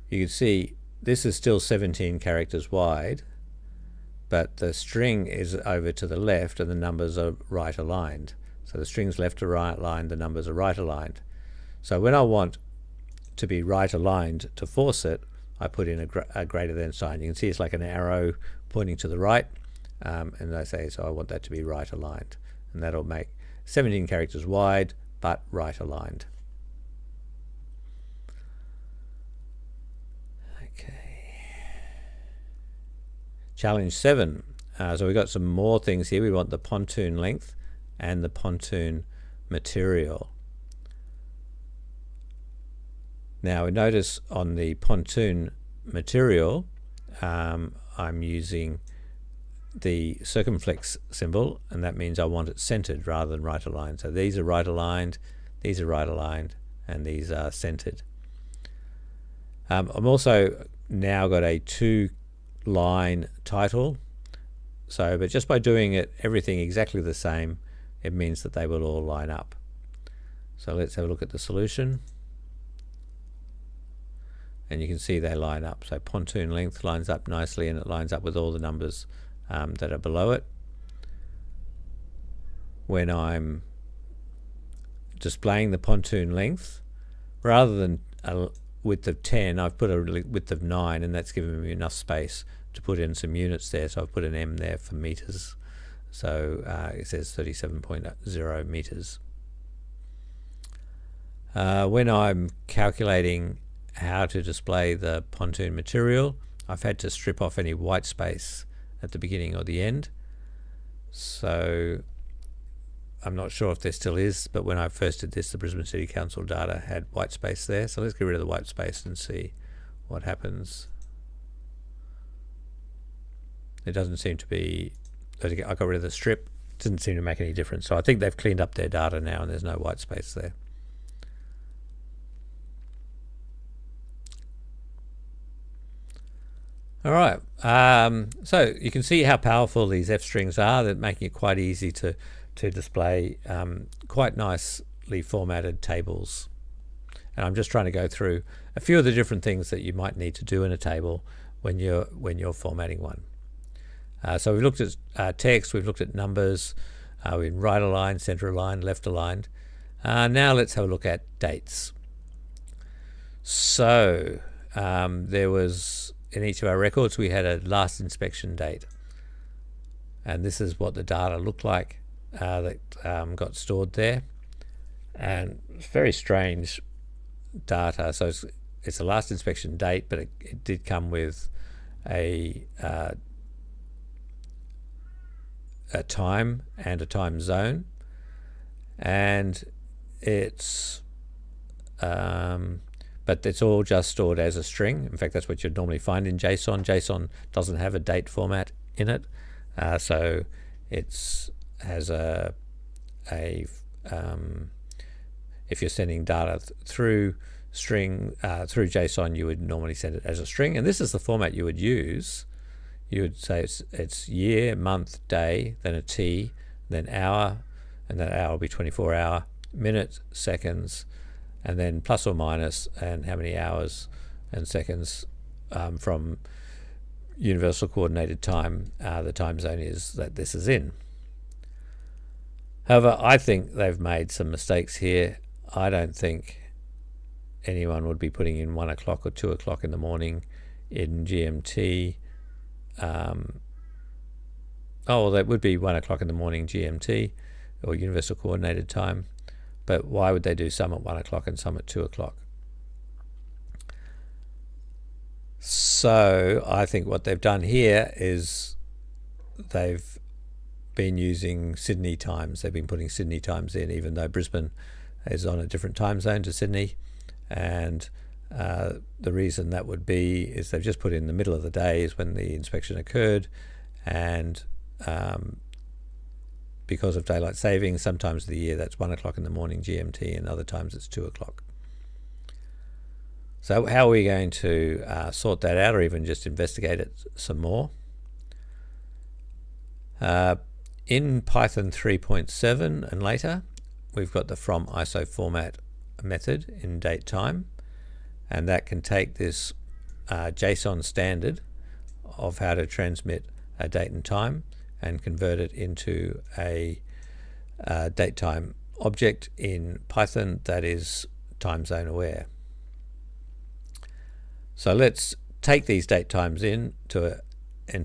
Speaker 1: you can see this is still 17 characters wide, but the string is over to the left and the numbers are right aligned. So the string's left to right aligned, the numbers are right aligned. So when I want to be right aligned to force it, I put in a greater than sign. You can see it's like an arrow pointing to the right, and I say, so I want that to be right aligned. And that'll make 17 characters wide, but right aligned. Challenge 7. So we've got some more things here. We want the pontoon length and the pontoon material. Now we notice on the pontoon material, I'm using the circumflex symbol, and that means I want it centered rather than right aligned. So these are right aligned, these are right aligned, and these are centered. I'm also now got a 2-line title. So, but just by doing everything exactly the same, it means that they will all line up. So let's have a look at the solution. And you can see they line up. So pontoon length lines up nicely, and it lines up with all the numbers that are below it. When I'm displaying the pontoon length, rather than a width of 10, I've put a width of 9, and that's given me enough space to put in some units there. So I've put an M there for meters. So it says 37.0 meters. When I'm calculating how to display the pontoon material, I've had to strip off any white space at the beginning or the end. So I'm not sure if there still is, but when I first did this, the Brisbane City Council data had white space there. So let's get rid of the white space and see what happens. It doesn't seem to be, I got rid of the strip, it didn't seem to make any difference. So I think they've cleaned up their data now and there's no white space there. All right, so you can see how powerful these F strings are. They're making it quite easy to display quite nicely formatted tables. And I'm just trying to go through a few of the different things that you might need to do in a table when you're formatting one. So we've looked at text, we've looked at numbers, we've right aligned, center aligned, left aligned. Now let's have a look at dates. So there was, in each of our records, we had a last inspection date. And this is what the data looked like that got stored there. And it's very strange data. So it's a last inspection date, but it did come with a time and a time zone, and it's but it's all just stored as a string. In fact, that's what you'd normally find in JSON. JSON doesn't have a date format in it, so it's has if you're sending data through string through JSON, you would normally send it as a string, and this is the format you would use. You would say it's year, month, day, then a T, then hour, and that hour will be 24 hour, minute, seconds, and then plus or minus, and how many hours and seconds from Universal Coordinated Time, the time zone is that this is in. However, I think they've made some mistakes here. I don't think anyone would be putting in 1 o'clock or 2 o'clock in the morning in GMT. Well, that would be 1 o'clock in the morning GMT or Universal Coordinated Time, but why would they do some at 1 o'clock and some at 2 o'clock? So I think what they've done here is they've been using Sydney times. They've been putting Sydney times in, even though Brisbane is on a different time zone to Sydney. And the reason that would be is they've just put in the middle of the day is when the inspection occurred, and because of daylight saving, sometimes of the year that's 1 o'clock in the morning GMT, and other times it's 2 o'clock. So how are we going to sort that out, or even just investigate it some more? In Python 3.7 and later, we've got the from ISO format method in datetime, and that can take this JSON standard of how to transmit a date and time and convert it into a datetime object in Python that is time zone aware. So let's take these date times into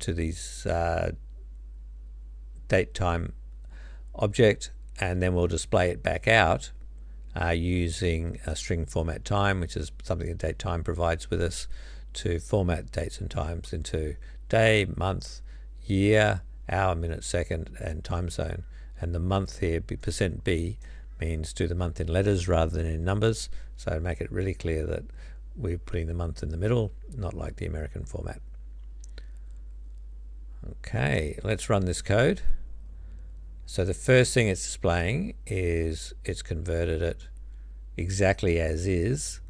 Speaker 1: these datetime object, and then we'll display it back out using a string format time, which is something that datetime provides with us to format dates and times into day, month, year, hour, minute, second, and time zone. And the month here, %B, means do the month in letters rather than in numbers, so make it really clear that we're putting the month in the middle, not like the American format. Okay, let's run this code. So the first thing it's displaying is it's converted it exactly as is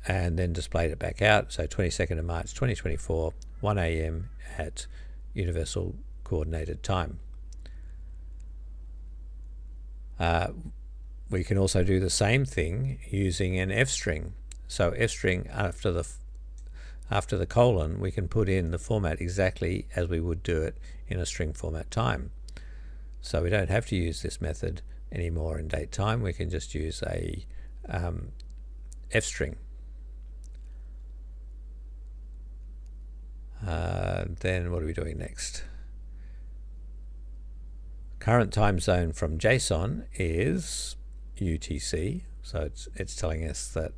Speaker 1: and then displayed it back out. So 22nd of March 2024, 1 AM at Universal Coordinated Time. We can also do the same thing using an F string. So F string after the colon, we can put in the format exactly as we would do it in a string format time. So we don't have to use this method anymore in date time. We can just use a F string. Then what are we doing next? Current time zone from JSON is UTC. So it's telling us that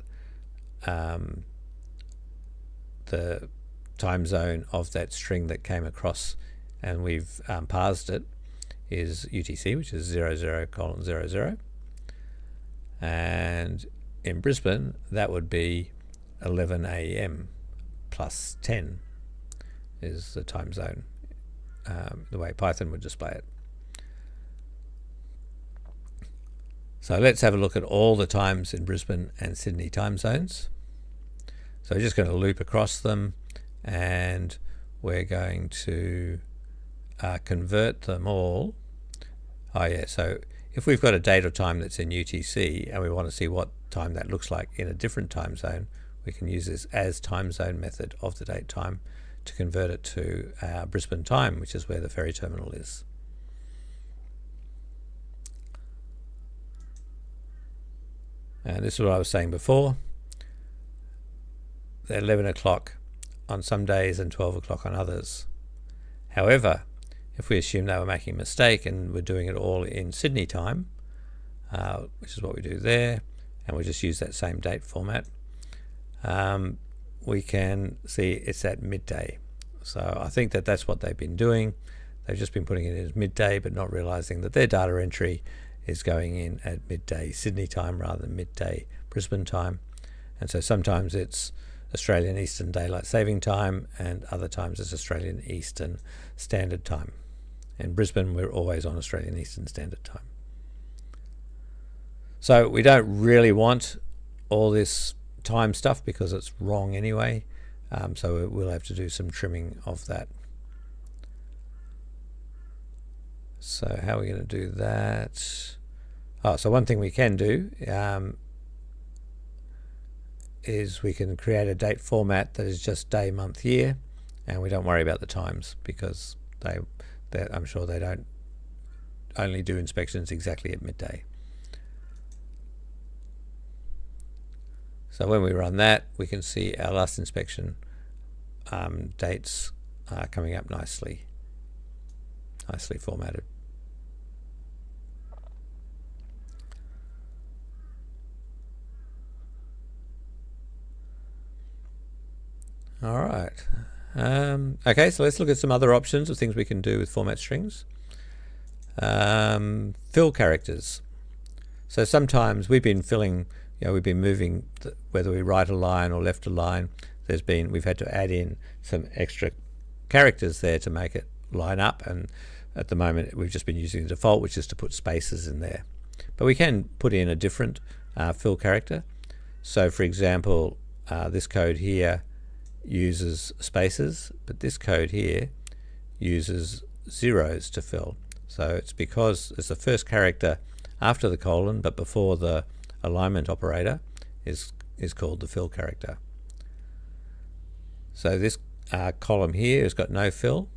Speaker 1: the time zone of that string that came across and we've parsed it is UTC, which is 00:00, and in Brisbane that would be 11 AM plus 10 is the time zone, the way Python would display it. So let's have a look at all the times in Brisbane and Sydney time zones. So we're just going to loop across them, and we're going to convert them all. Oh yeah, so if we've got a date or time that's in UTC and we want to see what time that looks like in a different time zone, we can use this as time zone method of the date time to convert it to our Brisbane time, which is where the ferry terminal is. And this is what I was saying before. They're 11 o'clock on some days and 12 o'clock on others. However, if we assume they were making a mistake and we're doing it all in Sydney time, which is what we do there, and we just use that same date format, we can see it's at midday. So I think that that's what they've been doing. They've just been putting it in as midday, but not realizing that their data entry is going in at midday Sydney time rather than midday Brisbane time. And so sometimes it's Australian Eastern Daylight Saving Time, and other times it's Australian Eastern Standard Time. In Brisbane, we're always on Australian Eastern Standard Time. So we don't really want all this time stuff because it's wrong anyway. So we'll have to do some trimming of that. So how are we going to do that? Oh, so one thing we can do is we can create a date format that is just day, month, year, and we don't worry about the times because I'm sure they don't only do inspections exactly at midday. So when we run that, we can see our last inspection dates coming up nicely formatted. All right. Okay, so let's look at some other options of things we can do with format strings. Fill characters. So sometimes we've been filling, we've been moving, whether we right a line or left a line, we've had to add in some extra characters there to make it line up, and at the moment we've just been using the default, which is to put spaces in there. But we can put in a different fill character. So for example, this code here uses spaces, but this code here uses zeros to fill. So it's because it's the first character after the colon but before the alignment operator is called the fill character. So this column here has got no fill,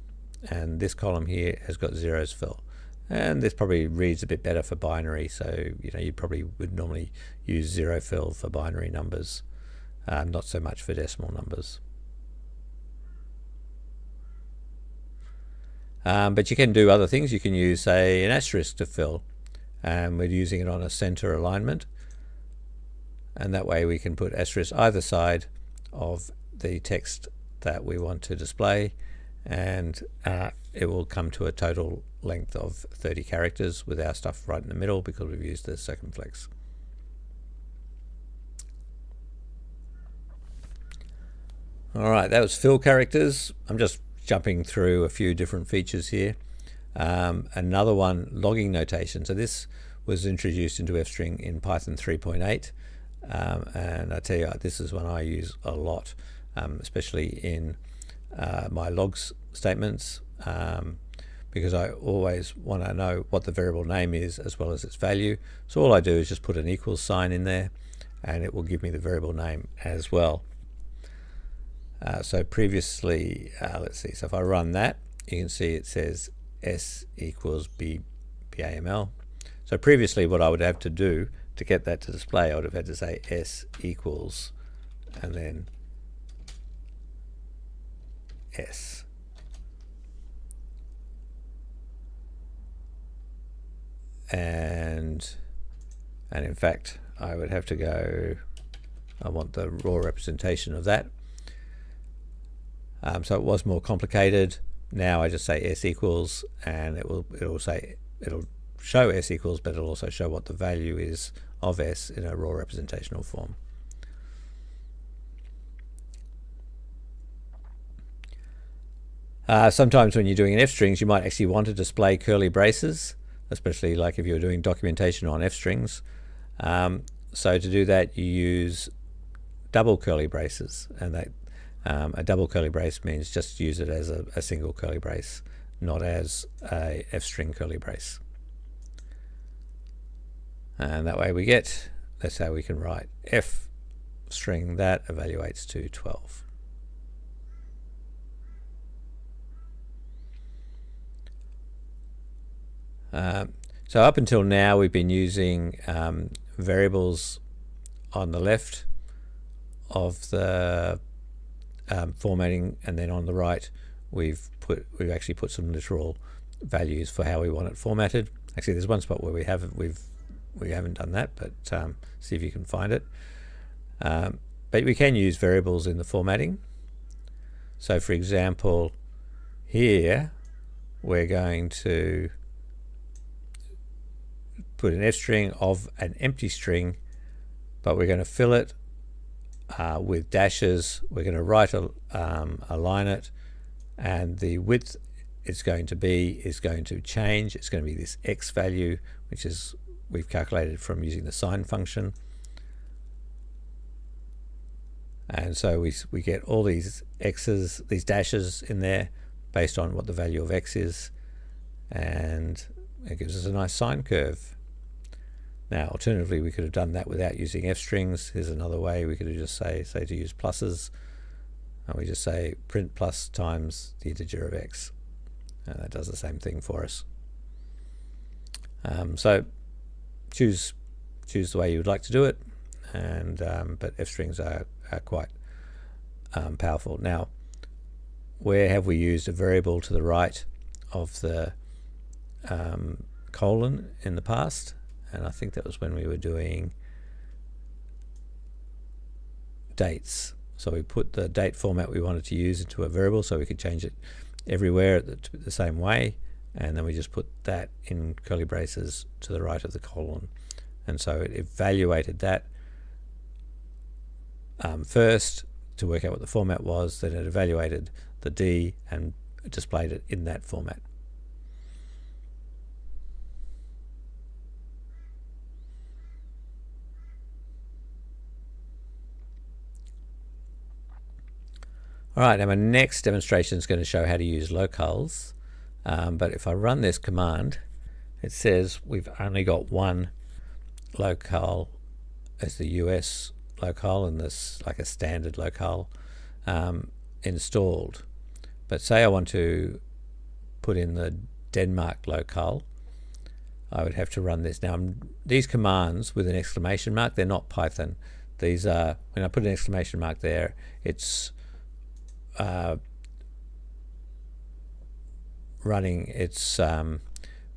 Speaker 1: and this column here has got zeros fill. And this probably reads a bit better for binary, so you probably would normally use zero fill for binary numbers, not so much for decimal numbers. But you can do other things. You can use, say, an asterisk to fill, and we're using it on a center alignment, and that way we can put asterisk either side of the text that we want to display, and it will come to a total length of 30 characters with our stuff right in the middle because we've used the circumflex. Alright, that was fill characters. I'm just jumping through a few different features here. Another one, logging notation. So this was introduced into F-string in Python 3.8, and I tell you, this is one I use a lot, especially in my logs statements, because I always want to know what the variable name is as well as its value. So all I do is just put an equals sign in there, and it will give me the variable name as well. So previously, let's see, so if I run that, you can see it says S equals BAML. So previously what I would have to do to get that to display, I would have had to say S equals and then S. And in fact, I would have to go, I want the raw representation of that. So it was more complicated. Now I just say S equals, and it'll show S equals, but it'll also show what the value is of S in a raw representational form. Sometimes when you're doing an F-strings, you might actually want to display curly braces, especially like if you're doing documentation on F-strings. So to do that, you use double curly braces, and that a double curly brace means just use it as a single curly brace, not as a F-string curly brace. And that way we get, that's how we can write F string that evaluates to 12. So up until now we've been using variables on the left of the formatting, and then on the right we've actually put some literal values for how we want it formatted. Actually, there's one spot where we haven't done that, but see if you can find it. But we can use variables in the formatting. So for example, here we're going to put an F string of an empty string, but we're going to fill it with dashes. We're going to align it, and the width is going to change. It's going to be this X value, which is we've calculated from using the sign function. And so we get all these X's, these dashes in there based on what the value of X is, and it gives us a nice sine curve. Now, alternatively, we could have done that without using F strings. Here's another way. We could have just say to use pluses, and we just say print plus times the integer of X, and that does the same thing for us. So choose the way you would like to do it, and but F strings are quite powerful. Now, where have we used a variable to the right of the colon in the past? And I think that was when we were doing dates. So we put the date format we wanted to use into a variable so we could change it everywhere the same way, and then we just put that in curly braces to the right of the colon. And so it evaluated that first to work out what the format was, then it evaluated the D and displayed it in that format. All right, now my next demonstration is going to show how to use locales. But if I run this command, it says we've only got one locale as the US locale, and this like a standard locale installed. But say I want to put in the Denmark locale, I would have to run this. Now, these commands with an exclamation mark, they're not Python. These are, when I put an exclamation mark there, it's running, it's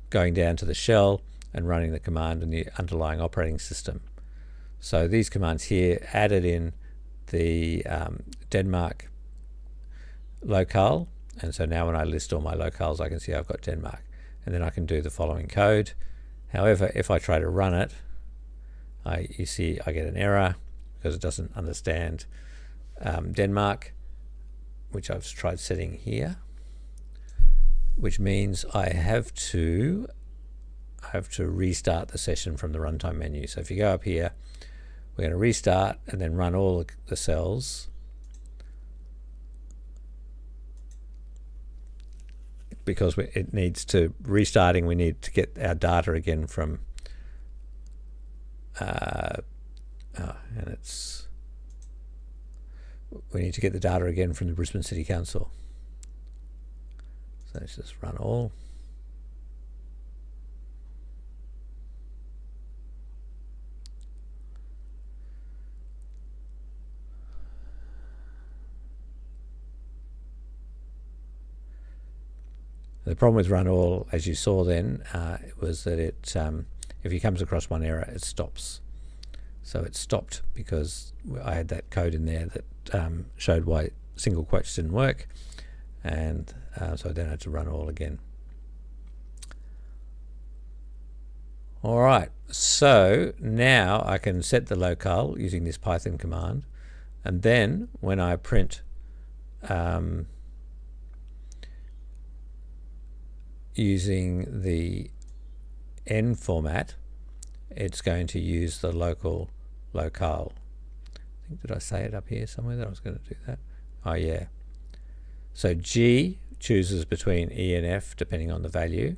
Speaker 1: going down to the shell and running the command in the underlying operating system. So these commands here added in the Denmark locale, and so now when I list all my locales, I can see I've got Denmark, and then I can do the following code. However, if I try to run it, you see I get an error because it doesn't understand Denmark, which I've tried setting here, which means I have to restart the session from the runtime menu. So if you go up here, we're going to restart and then run all the cells, because it needs to restarting. We need to get our data again from we need to get the data again from the Brisbane City Council. So let's just run all. The problem with run all, as you saw then, was that it, if it comes across one error, it stops. So it stopped because I had that code in there that showed why single quotes didn't work, and so I then had to run all again. All right, so now I can set the locale using this Python command, and then when I print using the N format, it's going to use the local locale. I think, did I say it up here somewhere that I was going to do that? Oh yeah. So G chooses between E and F depending on the value.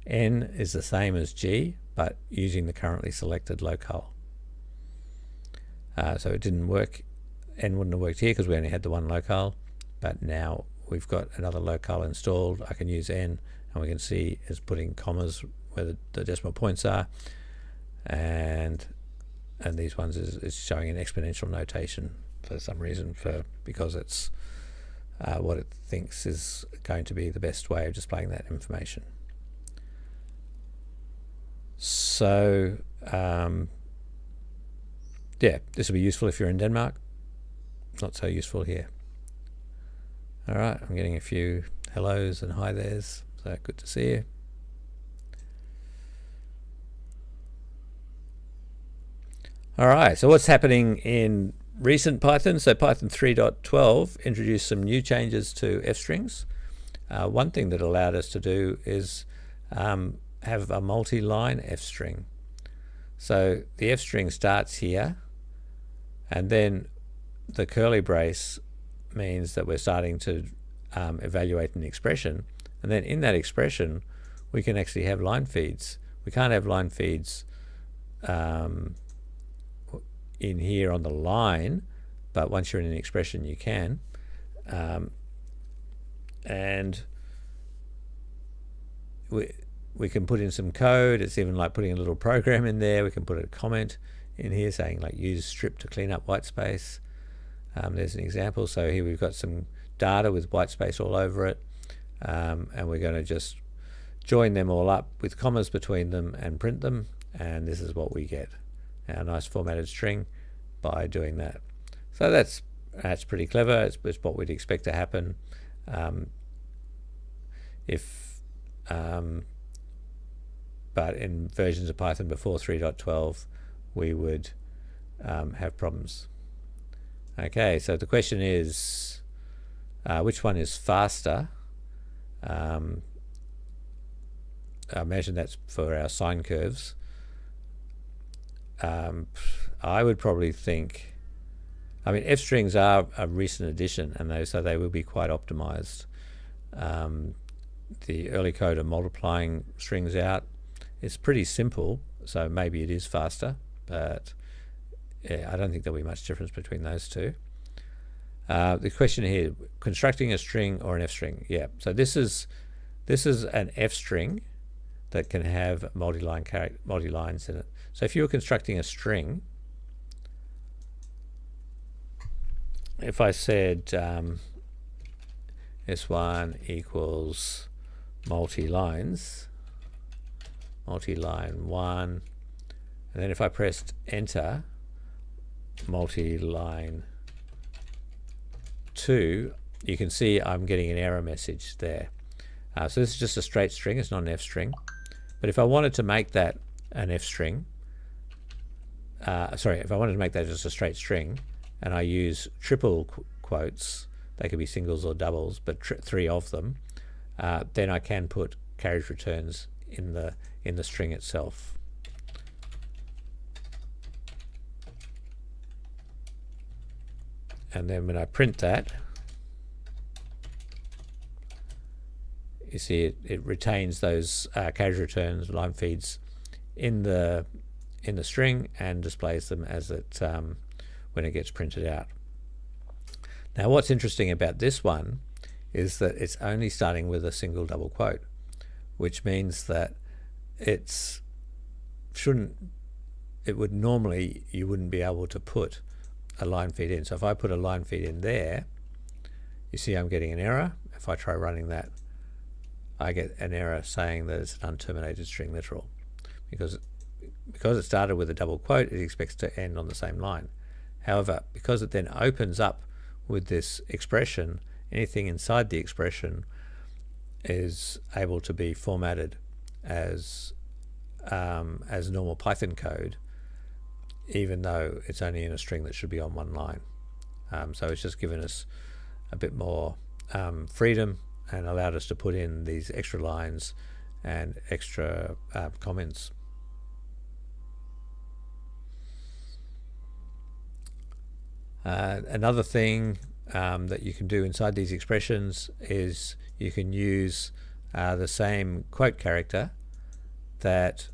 Speaker 1: N is the same as G, but using the currently selected locale. So it didn't work. N wouldn't have worked here because we only had the one locale, but now we've got another locale installed. I can use N, and we can see it's putting commas where the decimal points are, and these ones is showing an exponential notation for some reason, because it's what it thinks is going to be the best way of displaying that information. So yeah, this will be useful if you're in Denmark. Not so useful here. All right, I'm getting a few hellos and hi there's, so good to see you. All right, so what's happening in recent Python? So Python 3.12 introduced some new changes to f-strings. One thing that allowed us to do is have a multi-line f-string. So the f-string starts here, and then the curly brace means that we're starting to evaluate an expression, and then in that expression we can actually have line feeds. We can't have line feeds in here on the line, but once you're in an expression you can, and we can put in some code. It's even like putting a little program in there. We can put a comment in here saying like use strip to clean up white space. There's an example. So here we've got some data with white space all over it, and we're going to just join them all up with commas between them and print them, and this is what we get, our nice formatted string, by doing that. So that's pretty clever. It's what we'd expect to happen but in versions of Python before 3.12 we would have problems. Okay, so the question is which one is faster? I imagine that's for our sine curves. I would probably think I mean, F strings are a recent addition, and so they will be quite optimized. The early code of multiplying strings out is pretty simple, so maybe it is faster, but yeah, I don't think there'll be much difference between those two. The question here, constructing a string or an F string. Yeah, so this is an F string that can have multi-lines in it. So if you were constructing a string, if I said S1 equals multi-line 1, and then if I pressed enter, multi-line 2, you can see I'm getting an error message there. So this is just a straight string, it's not an F string. But if I wanted to make that an F string, if I wanted to make that just a straight string, and I use triple quotes, they could be singles or doubles, but 3 of them, then I can put carriage returns in the string itself. And then when I print that, you see it retains those carriage returns, line feeds in the string, and displays them as it when it gets printed out. Now what's interesting about this one is that it's only starting with a single double quote, which means that you wouldn't be able to put a line feed in. So if I put a line feed in there, you see I'm getting an error. If I try running that, I get an error saying that it's an unterminated string literal, because it started with a double quote, it expects to end on the same line. However, because it then opens up with this expression, anything inside the expression is able to be formatted as normal Python code, even though it's only in a string that should be on one line. So it's just given us a bit more freedom and allowed us to put in these extra lines and extra comments. Another thing that you can do inside these expressions is you can use the same quote character that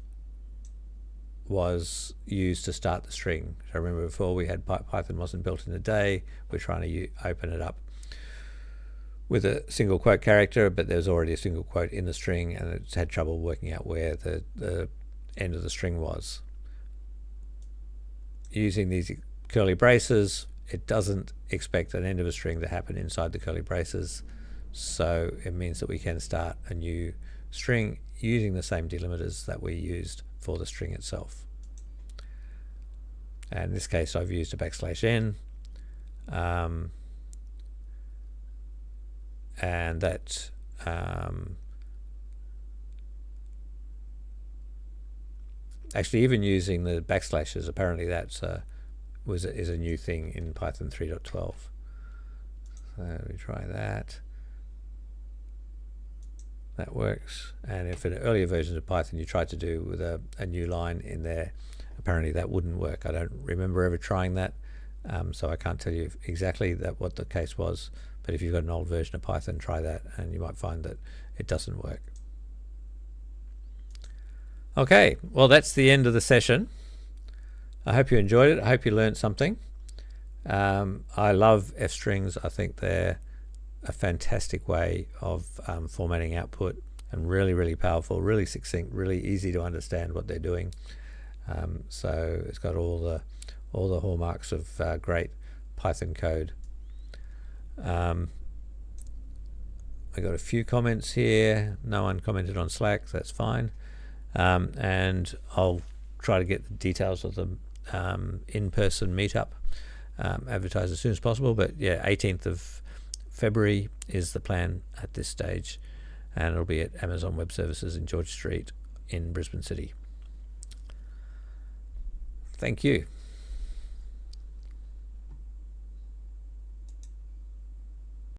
Speaker 1: was used to start the string. So remember before we had Python wasn't built in a day, we're trying to open it up with a single quote character, but there's already a single quote in the string and it's had trouble working out where the end of the string was. Using these curly braces, it doesn't expect an end of a string to happen inside the curly braces, so it means that we can start a new string using the same delimiters that we used for the string itself. And in this case I've used a \n, and that actually even using the backslashes, apparently that's is a new thing in Python 3.12. So we try that. That works. And if in earlier versions of Python you tried to do with a new line in there, apparently that wouldn't work. I don't remember ever trying that, so I can't tell you exactly what the case was. But if you've got an old version of Python, try that and you might find that it doesn't work. Okay, well that's the end of the session. I hope you enjoyed it. I hope you learned something. I love F strings. I think they're a fantastic way of formatting output, and really, really powerful, really succinct, really easy to understand what they're doing. So it's got all the hallmarks of great Python code. I got a few comments here. No one commented on Slack, so that's fine. And I'll try to get the details of the in-person meetup advertised as soon as possible. But yeah, 18th of February is the plan at this stage, and it'll be at Amazon Web Services in George Street in Brisbane City. Thank you.